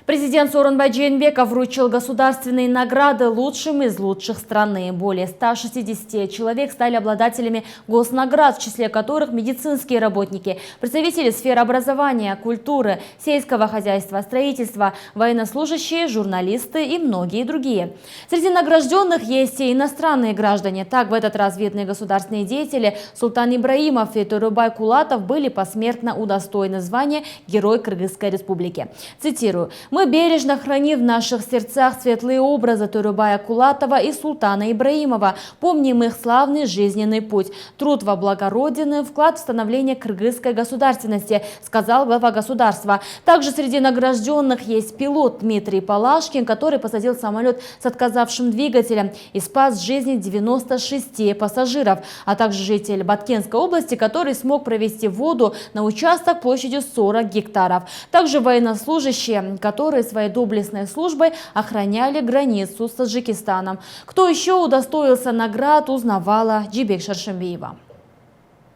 Президент Сооронбай Жээнбеков вручил государственные награды лучшим из лучших страны. Более 160 человек стали обладателями госнаград, в числе которых медицинские работники, представители сфер образования, культуры, сельского хозяйства, строительства, военнослужащие, журналисты и многие другие. Среди награжденных есть и иностранные граждане. Так, в этот раз видные государственные деятели Султан Ибраимов и Турубай Кулатов были посмертно удостоены звания Герой Кыргызской Республики. Цитирую: «Мы бережно храним в наших сердцах светлые образы Турубая Кулатова и Султана Ибраимова, помним их славный жизненный путь, труд во благо Родины, вклад в становление кыргызской государственности», сказал глава государства. Также среди награжденных есть пилот Дмитрий Палашкин, который посадил самолет с отказавшим двигателем и спас жизни 96 пассажиров, а также житель Баткенской области, который смог провести воду на участок площадью 40 гектаров. Также военнослужащие, которые своей доблестной службой охраняли границу с Таджикистаном. Кто еще удостоился наград, узнавала Джибек Шаршембиева.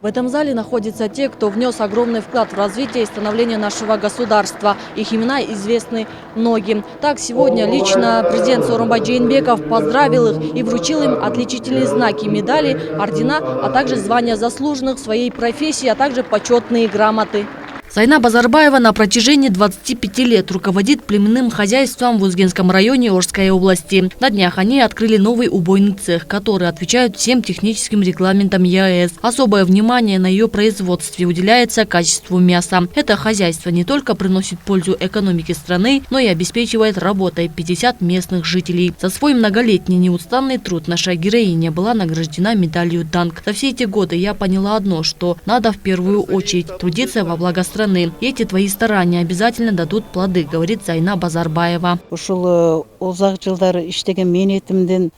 В этом зале находятся те, кто внес огромный вклад в развитие и становление нашего государства. Их имена известны многим. Так, сегодня лично президент Сооронбай Жээнбеков поздравил их и вручил им отличительные знаки, медали, ордена, а также звания заслуженных в своей профессии, а также почетные грамоты. Зайна Базарбаева на протяжении 25 лет руководит племенным хозяйством в Узгенском районе Орской области. На днях они открыли новый убойный цех, который отвечает всем техническим регламентам ЕАЭС. Особое внимание на ее производстве уделяется качеству мяса. Это хозяйство не только приносит пользу экономике страны, но и обеспечивает работой 50 местных жителей. За свой многолетний неустанный труд наша героиня была награждена медалью «Данг». За все эти годы я поняла одно, что надо в первую очередь трудиться во благо страны. И эти твои старания обязательно дадут плоды, говорит Зайна Базарбаева.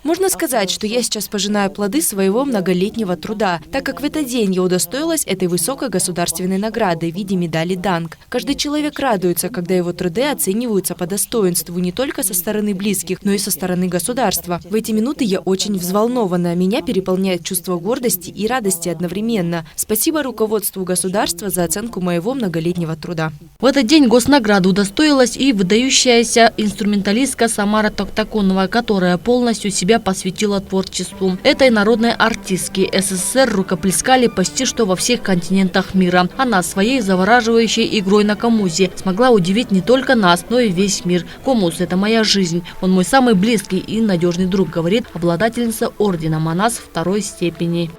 Можно сказать, что я сейчас пожинаю плоды своего многолетнего труда, так как в этот день я удостоилась этой высокой государственной награды в виде медали «Данг». Каждый человек радуется, когда его труды оцениваются по достоинству не только со стороны близких, но и со стороны государства. В эти минуты я очень взволнована. Меня переполняет чувство гордости и радости одновременно. Спасибо руководству государства за оценку моего многолетнего труда. В этот день госнаграды удостоилась и выдающаяся инструменталистка Самара Токтаконова, которая полностью себя посвятила творчеству. Этой народной артистке СССР рукоплескали почти что во всех континентах мира. Она своей завораживающей игрой на комузе смогла удивить не только нас, но и весь мир. Комуз – это моя жизнь. Он мой самый близкий и надежный друг, говорит обладательница ордена Манас второй степени.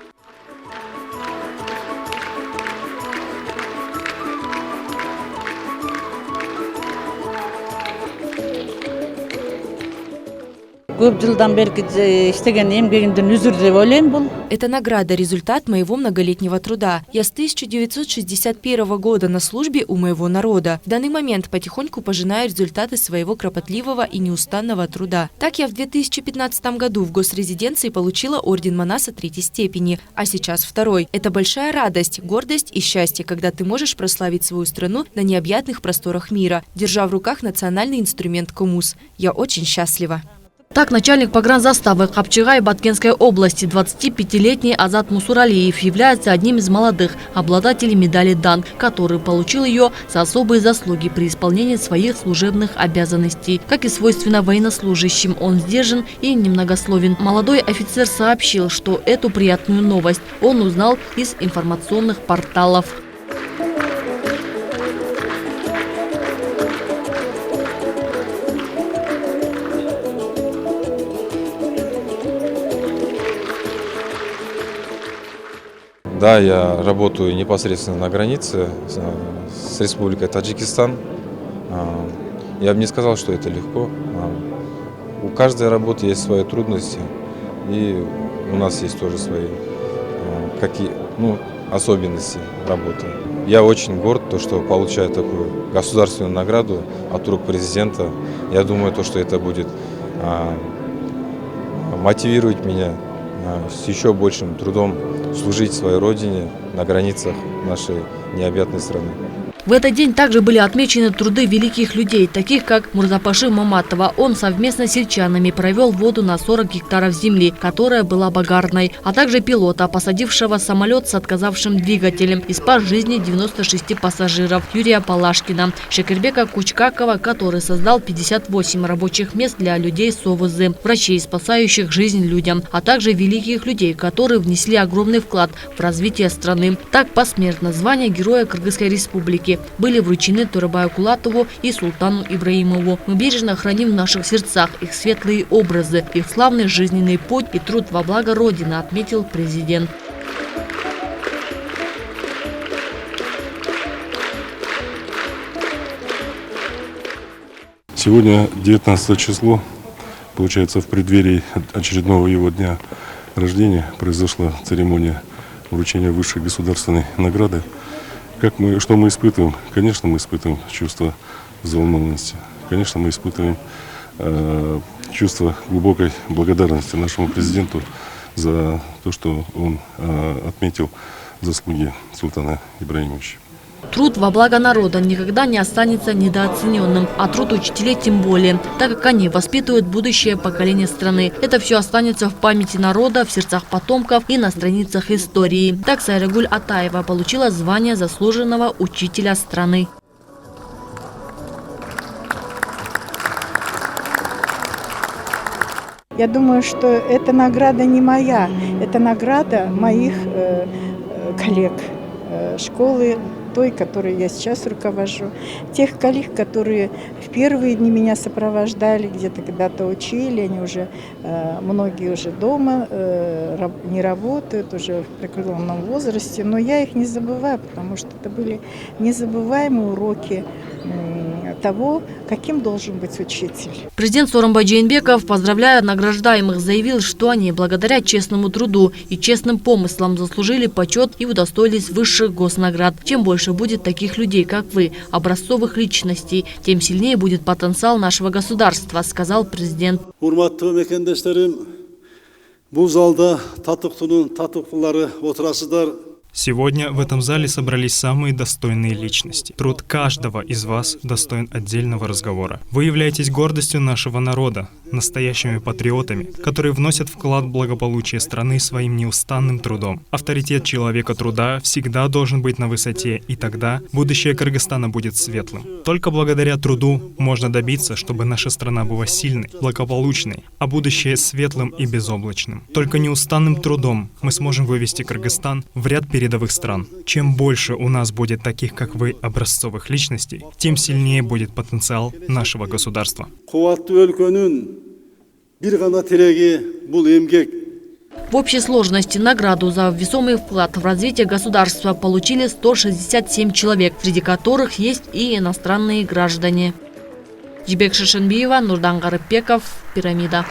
Это награда – результат моего многолетнего труда. Я с 1961 года на службе у моего народа. В данный момент потихоньку пожинаю результаты своего кропотливого и неустанного труда. Так я в 2015 году в госрезиденции получила орден Манаса третьей степени, а сейчас второй. Это большая радость, гордость и счастье, когда ты можешь прославить свою страну на необъятных просторах мира, держа в руках национальный инструмент комуз. Я очень счастлива. Так, начальник погранзаставы Капчыгай Баткенской области 25-летний Азат Мусуралиев является одним из молодых обладателей медали «Данг», который получил ее за особые заслуги при исполнении своих служебных обязанностей. Как и свойственно военнослужащим, он сдержан и немногословен. Молодой офицер сообщил, что эту приятную новость он узнал из информационных порталов. Да, я работаю непосредственно на границе с Республикой Таджикистан. Я бы не сказал, что это легко. У каждой работы есть свои трудности, и у нас есть тоже свои особенности работы. Я очень горд, что получаю такую государственную награду от рук президента. Я думаю, что это будет мотивировать меня с еще большим трудом служить своей родине на границах нашей необъятной страны. В этот день также были отмечены труды великих людей, таких как Мурзапаши Маматова. Он совместно с сельчанами провел воду на 40 гектаров земли, которая была багарной, а также пилота, посадившего самолет с отказавшим двигателем и спас жизни 96 пассажиров, Юрия Палашкина, Шекербека Кучкакова, который создал 58 рабочих мест для людей с ОВЗ, врачей, спасающих жизнь людям, а также великих людей, которые внесли огромный вклад в развитие страны. Так, посмертно звание Героя Кыргызской Республики были вручены Турабаю Кулатову и Султану Ибраимову. Мы бережно храним в наших сердцах их светлые образы, их славный жизненный путь и труд во благо Родины, отметил президент. Сегодня 19 число, получается, в преддверии очередного его дня рождения произошла церемония вручения высшей государственной награды. Что мы испытываем? Конечно, мы испытываем чувство взволнованности. Конечно, мы испытываем чувство глубокой благодарности нашему президенту за то, что он отметил заслуги Султана Ибраимовича. Труд во благо народа никогда не останется недооцененным, а труд учителей тем более, так как они воспитывают будущее поколение страны. Это все останется в памяти народа, в сердцах потомков и на страницах истории. Так Сайрагуль Атаева получила звание заслуженного учителя страны. Я думаю, что эта награда не моя, это награда моих коллег школы, той, которой я сейчас руковожу, тех коллег, которые в первые дни меня сопровождали, где-то когда-то учили, они уже, многие уже дома, не работают, уже в преклонном возрасте, но я их не забываю, потому что это были незабываемые уроки того, каким должен быть учитель. Президент Сооронбай Жээнбеков, поздравляя награждаемых, заявил, что они благодаря честному труду и честным помыслам заслужили почет и удостоились высших госнаград. Чем больше будет таких людей, как вы, образцовых личностей, тем сильнее будет потенциал нашего государства, сказал президент. Урматтуу мекендештерим, бул залда татыктуунун татыктуулары отурасыздар. Сегодня в этом зале собрались самые достойные личности. Труд каждого из вас достоин отдельного разговора. Вы являетесь гордостью нашего народа, настоящими патриотами, которые вносят вклад в благополучие страны своим неустанным трудом. Авторитет человека труда всегда должен быть на высоте, и тогда будущее Кыргызстана будет светлым. Только благодаря труду можно добиться, чтобы наша страна была сильной, благополучной, а будущее светлым и безоблачным. Только неустанным трудом мы сможем вывести Кыргызстан в ряд передовых стран. Чем больше у нас будет таких, как вы, образцовых личностей, тем сильнее будет потенциал нашего государства. В общей сложности награду за весомый вклад в развитие государства получили 167 человек, среди которых есть и иностранные граждане. Жибек Шишинбиева, Нурдан Гарыпбеков, Пирамида.